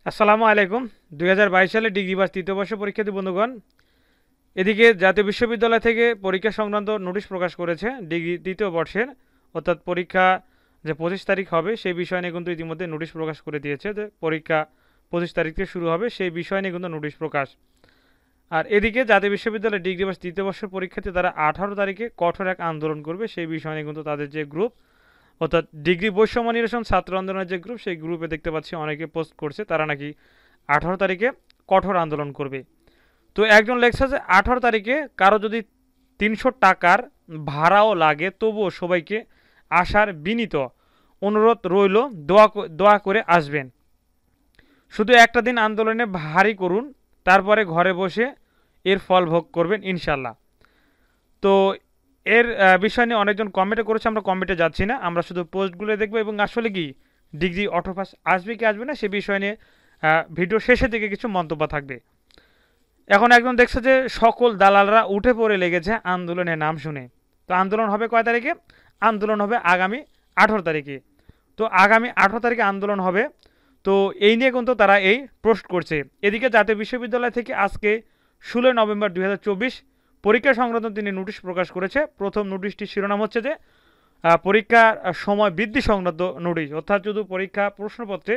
আসসালামু আলাইকুম। ২০২২ সালে ডিগ্রি পাস তৃতীয় বর্ষ পরীক্ষার্থী বন্ধুগণ, এদিকে জাতীয় বিশ্ববিদ্যালয় থেকে পরীক্ষা সংক্রান্ত নোটিশ প্রকাশ করেছে ডিগ্রি তৃতীয় বর্ষের, অর্থাৎ পরীক্ষা যে ২৫ তারিখ হবে সেই বিষয় নিয়ে কিন্তু ইতিমধ্যে নোটিশ প্রকাশ করে দিয়েছে যে পরীক্ষা ২৫ তারিখ থেকে শুরু হবে, সেই বিষয় নিয়ে কিন্তু নোটিশ প্রকাশ। আর এদিকে জাতীয় বিশ্ববিদ্যালয় ডিগ্রি পাস তৃতীয় বর্ষের পরীক্ষার্থী তারা ১৮ তারিখে কঠোর এক আন্দোলন করবে, সেই বিষয় নিয়ে কিন্তু তাদের যে গ্রুপ, অর্থাৎ ডিগ্রি বৈষম্য নিরসন ছাত্র আন্দোলনের যে গ্রুপ, সেই গ্রুপে দেখতে পাচ্ছি অনেকে পোস্ট করছে তারা নাকি ১৮ তারিখে কঠোর আন্দোলন করবে। তো একজন লেখছে যে ১৮ তারিখে কারো যদি ৩০০ টাকার ভাড়াও লাগে তবুও সবাইকে আসার বিনীত অনুরোধ রইল, দোয়া করে আসবেন। শুধু একটা দিন আন্দোলনে ভারী করুন, তারপরে ঘরে বসে এর ফল ভোগ করবেন ইনশাল্লাহ। তো এর বিষয় নিয়ে অনেকজন কমেন্টে করেছে, আমরা কমেন্টে যাচ্ছি না, আমরা শুধু পোস্টগুলো দেখবো এবং আসলে কি ডিগ্রি অটোপাস আসবে কি আসবে না সে বিষয় নিয়ে ভিডিও শেষের দিকে কিছু মন্তব্য থাকবে। এখন একজন দেখছে যে সকল দালালরা উঠে পড়ে লেগেছে আন্দোলনের নাম শুনে। তো আন্দোলন হবে কয় তারিখে? আন্দোলন হবে আগামী ১৮ তারিখে। তো আগামী ১৮ তারিখে আন্দোলন হবে। তো এই নিয়ে কিন্তু তারা এই পোস্ট করছে। এদিকে জাতীয় বিশ্ববিদ্যালয় থেকে আজকে ১৬ নভেম্বর ২০২৪ পরীক্ষা সংক্রান্ত তিনি নোটিশ প্রকাশ করেছে। প্রথম নোটিশটির শিরোনাম হচ্ছে যে পরীক্ষার সময় বৃদ্ধি সংক্রান্ত নোটিশ, অর্থাৎ যদি পরীক্ষা প্রশ্নপত্রে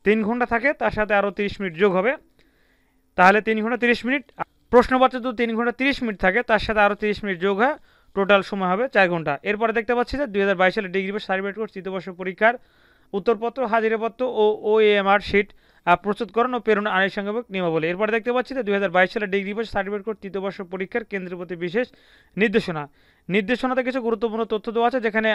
৩ ঘন্টা থাকে তার সাথে আরও ৩০ মিনিট যোগ হবে, তাহলে ৩ ঘন্টা ৩০ মিনিট। প্রশ্নপত্রে যদি ৩ ঘন্টা ৩০ মিনিট থাকে তার সাথে আরও ৩০ মিনিট যোগ হয়, টোটাল সময় হবে ৪ ঘন্টা। এরপরে দেখতে পাচ্ছি যে ২০২২ সালে ডিগ্রি পাস সার্টিফিকেট কোর্স তৃতীয় বর্ষ পরীক্ষার উত্তরপত্র, হাজিরাপত্র ও ওএমআর শিট প্রস্তুতকরণ ও প্রেরণ আনুষঙ্গিক নিয়মাবলী। এরপরে দেখতে পাচ্ছি যে ২০২২ সালে ডিগ্রি পাস সার্টিফিকেট কোর্স তৃতীয় বর্ষ পরীক্ষার কেন্দ্রের প্রতি বিশেষ নির্দেশনা। নির্দেশনাতে কিছু গুরুত্বপূর্ণ তথ্য দেওয়া আছে, যেখানে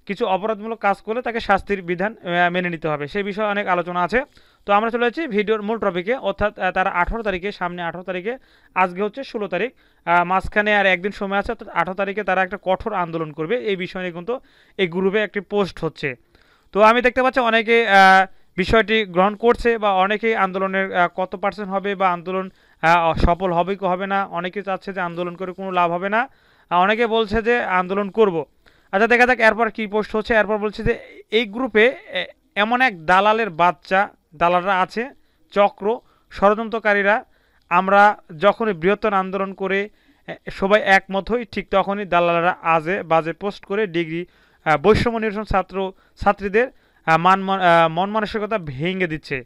কিছু অপরাধমূলক কাজ করলে তাকে শাস্তির বিধান মেনে নিতে হবে, সেই বিষয়ে অনেক আলোচনা আছে। তো আমরা চলে যাচ্ছি ভিডিওর মূল টপিকে, অর্থাৎ তারা ১৮ তারিখে, সামনে ১৮ তারিখে, আজকে হচ্ছে ১৬ তারিখ, মাঝখানে আর একদিন সময় আছে, অর্থাৎ ১৮ তারিখে তারা একটা কঠোর আন্দোলন করবে। এই বিষয়ে কিন্তু এই গ্রুপে একটি পোস্ট হচ্ছে। তো আমি দেখতে পাচ্ছি অনেকে বিষয়টি গ্রহণ করছে, বা অনেকেই আন্দোলনের কত পার্সেন্ট হবে বা আন্দোলন সফল হবে কি হবে না, অনেকে চাচ্ছে যে আন্দোলন করে কোনো লাভ হবে না, অনেকে বলছে যে আন্দোলন করব। আচ্ছা, দেখা যাক এরপর কি পোস্ট হচ্ছে। এরপর বলছে যে এই গ্রুপে এমন এক দালালের বাচ্চা, দালালরা আছে, চক্র, ষড়যন্ত্রকারীরা। আমরা যখনই বৃহত্তর আন্দোলন করে সবাই একমত হই, ঠিক তখনই দালালরা আজে বাজে পোস্ট করে ডিগ্রি বৈষম্য নিরসন ছাত্রীদের মন মানসিকতা ভেঙে দিচ্ছে।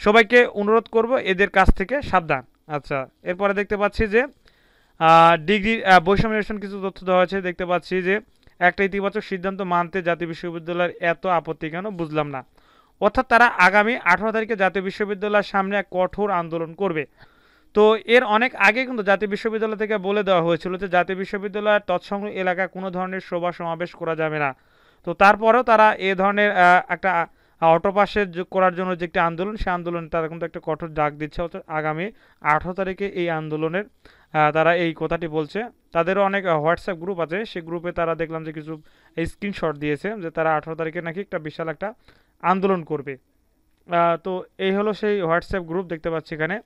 সবাইকে অনুরোধ করব এদের কাছ থেকে সাবধান। আচ্ছা, এরপরে দেখতে পাচ্ছি যে ডিগ্রি বৈষম্য নিরসন কিছু তথ্য দেওয়া হয়েছে। দেখতে পাচ্ছি যে একটা ইতিবাচক সিদ্ধান্ত মানতে জাতীয় বিশ্ববিদ্যালয়ের এত আপত্তি কেন, বুঝলাম না। অর্থাৎ তারা আগামী ১৮ তারিখে জাতীয় বিশ্ববিদ্যালয়ের সামনে এক কঠোর আন্দোলন করবে। তো এর অনেক আগে কিন্তু জাতীয় বিশ্ববিদ্যালয় থেকে বলে দেওয়া হয়েছিল যে জাতীয় বিশ্ববিদ্যালয়ের তৎসংলগ্ন এলাকায় কোনো ধরনের সভা সমাবেশ করা যাবে না। তো তারপরেও তারা এ ধরনের একটা অটোপাসে করার জন্য যে একটি আন্দোলন, সেই আন্দোলনে তারা কিন্তু একটা কঠোর ডাক দিচ্ছে, অর্থাৎ আগামী ১৮ তারিখে এই আন্দোলনের তারা এই কথাটি বলছে। তাদেরও অনেক হোয়াটসঅ্যাপ গ্রুপ আছে, সেই গ্রুপে তারা দেখলাম যে কিছু স্ক্রিনশট দিয়েছে যে তারা ১৮ তারিখে নাকি একটা বিশাল একটা আন্দোলন করবে। তো এই হলো সেই হোয়াটসঅ্যাপ গ্রুপ, দেখতে পাচ্ছি এখানে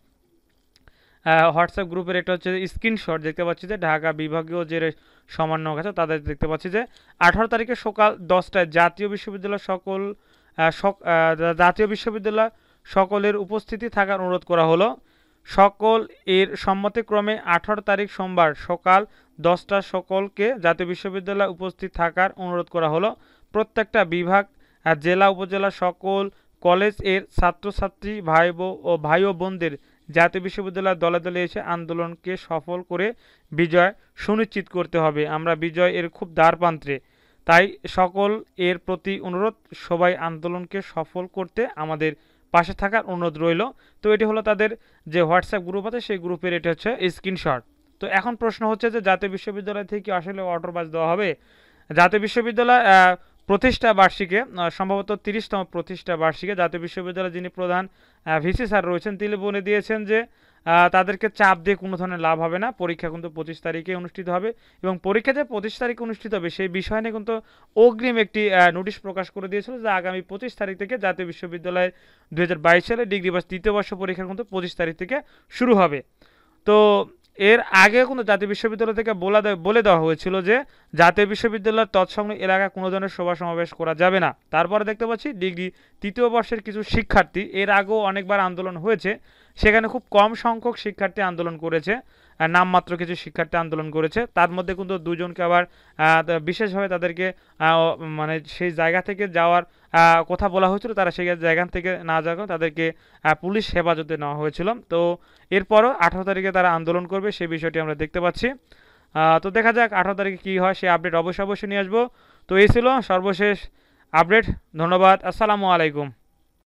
হোয়াটসঅ্যাপ গ্রুপের একটা হচ্ছে স্ক্রিনশট দেখতে পাচ্ছি যে ঢাকা বিভাগীয় যে সমন্বয়ক আছে তাদের দেখতে পাচ্ছি যে ১৮ তারিখে সকাল ১০টায় জাতীয় বিশ্ববিদ্যালয় জাতীয় বিশ্ববিদ্যালয় সকলের উপস্থিতি থাকার অনুরোধ করা হলো। সকল এর সম্মতিক্রমে ১৮ তারিখ সোমবার সকাল ১০টা সকলকে জাতীয় বিশ্ববিদ্যালয়ে উপস্থিত থাকার অনুরোধ করা হলো। প্রত্যেকটা বিভাগ, জেলা, উপজেলা, সকল কলেজ এর ছাত্রছাত্রী ভাই ও বোনদের জাতীয় বিশ্ববিদ্যালয়ের দলে দলে এসে আন্দোলনকে সফল করে বিজয় সুনিশ্চিত করতে হবে। আমরা বিজয় এর খুব দ্বারপ্রান্তে, তাই সকল এর প্রতি অনুরোধ, সবাই আন্দোলনকে সফল করতে আমাদের পাশে থাকার অনুরোধ রইল। তো এটি হলো তাদের যে হোয়াটসঅ্যাপ গ্রুপ আছে, সেই গ্রুপের এটা হচ্ছে স্ক্রিনশট। তো এখন প্রশ্ন হচ্ছে যে জাতীয় বিশ্ববিদ্যালয় থেকে আসলে অর্ডার বাস দেওয়া হবে? জাতীয় বিশ্ববিদ্যালয় প্রতিষ্ঠা বার্ষিকে, সম্ভবত ৩০তম প্রতিষ্ঠা বার্ষিকে জাতীয় বিশ্ববিদ্যালয়ের যিনি প্রধান ভিসি স্যার রয়েছেন, তিনি বলে দিয়েছেন যে তাদেরকে চাপ দিয়ে কোনো ধরনের লাভ হবে না। পরীক্ষা কিন্তু ২৫ তারিখে অনুষ্ঠিত হবে, এবং পরীক্ষা যে ২৫ তারিখে অনুষ্ঠিত হবে সেই বিষয় নিয়ে কিন্তু অগ্রিম একটি নোটিশ প্রকাশ করে দিয়েছিল যে আগামী ২৫ তারিখ থেকে জাতীয় বিশ্ববিদ্যালয়ের ২০২২ সালে ডিগ্রি পাস তৃতীয় বর্ষ পরীক্ষা কিন্তু ২৫ তারিখ থেকে শুরু হবে। তো এর আগে কিন্তু জাতীয় বিশ্ববিদ্যালয় থেকে বলে দেওয়া হয়েছিল যে জাতীয় বিশ্ববিদ্যালয়ের তৎসংলগ্ন এলাকায় কোনো ধরনের সভা সমাবেশ করা যাবে না। তারপরে দেখতে পাচ্ছি ডিগ্রি তৃতীয় বর্ষের কিছু শিক্ষার্থী, এর আগেও অনেকবার আন্দোলন হয়েছে, সেখানে খুব কম সংখ্যক শিক্ষার্থী আন্দোলন করেছে, নামমাত্র কিছু শিক্ষার্থী আন্দোলন করেছে। তার মধ্যে কিন্তু দুজনকে আবার বিশেষভাবে তাদেরকে মানে সেই জায়গা থেকে যাওয়ার কথা বলা হয়েছিল, তারা সেই জায়গা থেকে না যাওয়া তাদেরকে পুলিশ হেফাজতে নেওয়া হয়েছিল। তো এরপরও 18 তারিখে তারা আন্দোলন করবে, সেই বিষয়টি আমরা দেখতে পাচ্ছি। তো দেখা যাক 18 তারিখে কী হয়, সেই আপডেট অবশ্যই নিয়ে আসবো। তো এই ছিল সর্বশেষ আপডেট। ধন্যবাদ। আসসালামু আলাইকুম।